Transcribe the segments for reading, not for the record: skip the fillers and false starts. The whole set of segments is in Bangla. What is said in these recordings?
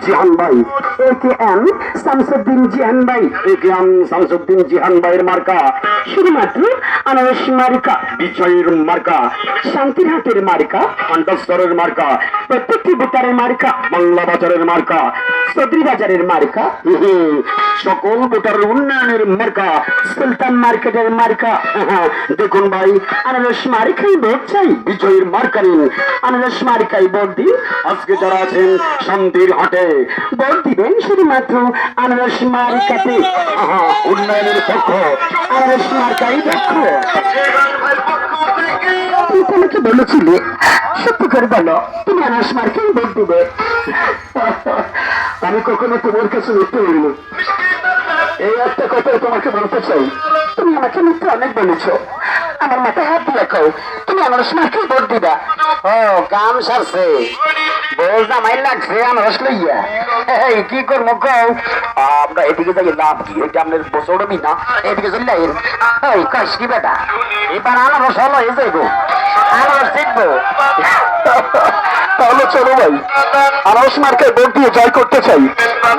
জিহান ভাই, AKM শামসুদ্দিন জিহান ভাই, AKM শামসুদ্দিন জিহান ভাইয়ের মার্কা শুধুমাত্র আনারস মার্কা, বিজয়ের মার্কা, শান্তির হাটের মার্কা, আন্ডারস্তরের মার্কা, প্রত্যেকটি ভোটারের মার্কা, বাংলা বাজারের মার্কা, সদরি বাজারের মার্কা, সকল ভোটারের উন্নয়নের মার্কা, সুলতান মার্কেটের মার্কা। দেখুন ভাই, আনারস মার্কাই ভোট চাই, বিজয়ের মার্কা নিন, আনারস মার্কাই ভোট দিন। আজকে যারা আছেন শান্তির হাটে ভোট দিবেন শুধুমাত্র আনারস মার্কাতে। উন্নয়নের পক্ষ আনারস মার্কাই পক্ষ। তুমি তোমাকে বলেছিলে, সত্যি করে বলো, তুমি আনারস মার্কাই ভোট দিবে। আমি কখনো তোমার কাছে মিথ্যে বলিনি। এই একটা কথা তোমাকে বলতে চাই, তুমি আমাকে মিথ্যে অনেক বলেছ। আমার মাথায় হাত দিয়ে রাখো, তুমি আনারস মার্কাই ভোট দিবা। ও কাম সারছে, বউ জামাই লাগছে আনারস লইয়া। এই কি করবো কও? আমরা এদিকে যাই, লাভ কি? এটা আপনার বছর না, এদিকে চলে যাই। এই কাশ কি বেটা, এবার আনারস হলো হয়ে যাইবো, আনারস জিতবো। তাহলে চলো ভাই, আনারস মার্কায় ভোট দিয়ে জয় করতে চাই।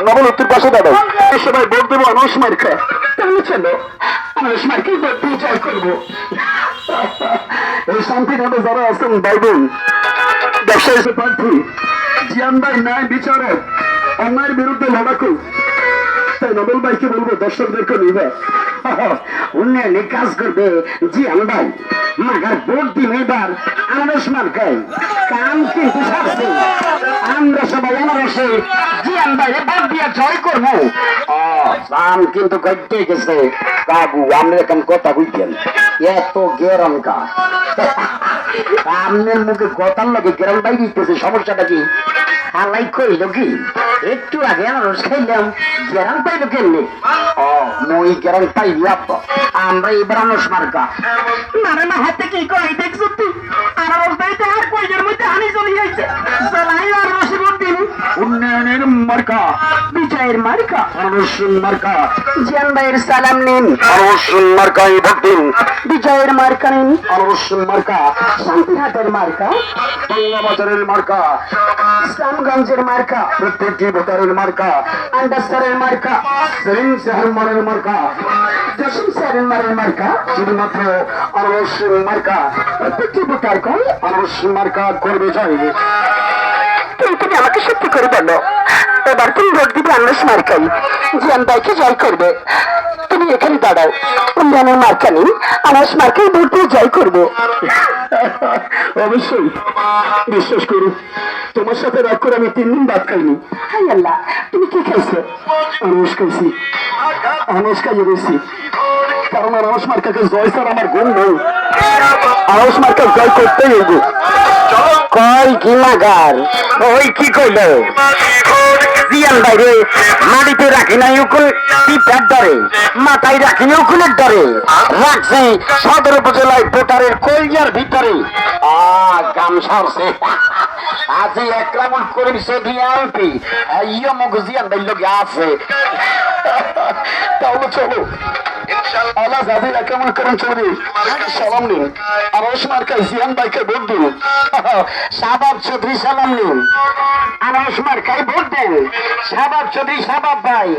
নবল উত্তর পাশে দাঁড়াও, সবাই ভোট দেবো আনারস মার্কা। তাহলে চলো আনারস মার্কায় ভোট দিয়ে জয় করবো। এই শান্তিভাবে যারা আছেন ভাই বোন, ব্যবসায়ী প্রার্থী জিয়ান ভাই ন্যায় বিচারক, অন্যায়ের বিরুদ্ধে লড়াকু, তাই নবল ভাইকে বলবো দর্শকদেরকে নিবে উন্নয়নে কাজ করবে জিয়ান ভাই। মাগার ভোট দিন এবার আনারস মার্কায়। কাম কিন্তু সারছে, আমরা সবাই আনারসে জিয়ান ভাইয়ের ভোট দিয়ে জয় করবো। কাম কিন্তু করতে গেছে বাবু, আমরা এখন কথা বুঝছেন, এত গেরম কা আপনার মুখে কথার লাগে গেরম পাই দিতেছে। সমস্যাটা কি? হালাই কইল কি একটু আগে আনারস খাইলাম, গেরাম পাইলো কেমনি? মই গেরাম পাই লাভ, আমরা এবার আনারস মার্কা। মারে না হাতে কি কই দেখছ তুই? আনারস পাইতে আর কইদের মধ্যে হানি চলে যাইছে। চালাই আনারস ভোট দিন। উন্নয়নের মার্কা, বিজয়ের মার্কা, আনারস মার্কা। জিয়ান ভাইয়ের সালাম নিন, আনারস মার্কায় ভোট দিন। বিজয়ের মার্কা নিন, আনারস মার্কা। শান্তিহাটের মার্কা, বাংলা বাজারের মার্কা, ইসলামগঞ্জের মার্কা, প্রত্যেকটি ভোটারের মার্কা, আন্ডারস্টারের মার্কা, সেলিম সাহেবের মার্কা, জসিম সাহেবের মার্কা, শুধুমাত্র আনারস মার্কা। প্রত্যেকটি ভোটার কয় আনারস মার্কা করবে জয়। তুমি আমাকে সত্যি করে বলো, এবার তুমি ভোট দিবে আনারস মার্কাই, জিয়ান ভাইকে জয় করবে। তুমি এখানে দাঁড়াও, উন্নয়নের মার্কা নেই, আনারস মার্কাই ভোট দিয়ে জয় করবো। অবশ্যই বিশ্বাস করো, তোমার সাথে রাগ করে আমি 3 দিন ভাত খাইনি। হাই আল্লাহ, তুমি কি খাইছো? আনারস খাইছি, আনারস খাইয়ে রয়েছি, কারণ আনারস মার্কাকে জয় স্যার আমার গুণ নেই। আনারস মার্কা জয় করতেই হইব। কয় কি মাগার, ওই কি কইল? জিয়ান বাইরে মাটিতে রাখি নাই উকুল টিপার ডরে, মাথায় রাখি উকুলের ডরে, রাখছি সদর উপজেলায় ভোটারের কইয়ার ভিতরে। কাম সারছে আজি একরামুল করিম চৌধুরী এমপি, ইয়ে মুখ জিয়ান ভাই লোক আছে। তাহলে চলো আল্লাহ জাজির একরামুল করিম চৌধুরী সালাম নিন, আনারস মার্কায় জিয়ান ভাইকে ভোট দিন। শাহবাব চৌধুরী সালাম নিন, আনারস মার্কায় ভোট দেন। শাহবাব চৌধুরী শাহবাব ভাই,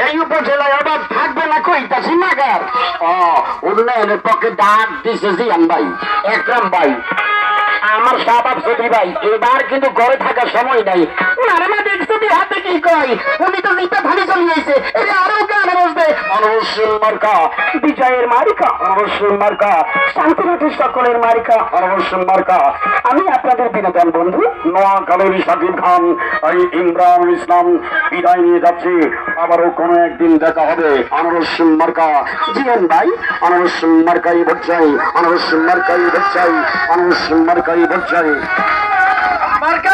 এই উপজেলায় অভাব থাকবে না কইতাছি নাগার। উন্নয়নের পক্ষে ডাক দিছে জিয়ান ভাই, একরাম ভাই। আমার শাহবাব চৌধুরী ভাই এবার কিন্তু ঘরে থাকার সময় নাই। নারামা দেখছো হাতে কি কয়, উনি তো জিতে ভালো চলে যাইছে। আরো গানে বসবে আনারস মার্কা, বিজয়ের মার্কা, আনারস মার্কা, শান্তিহাটের সকলের মার্কা, আনারস মার্কা। আমি আপনাদের বিনোদন বন্ধু নোয়াখালীর শাকিব খান, এই ইমরান ইসলাম বিদায় নিয়ে যাচ্ছি। আবারও কোনো একদিন দেখা হবে। আনারস মার্কা জিয়ান ভাই, আনারস মার্কাই ভোট চাই, আনারস মার্কাই ভোট চাই, আনারস মার্কাই ভোট চাই। মার্কা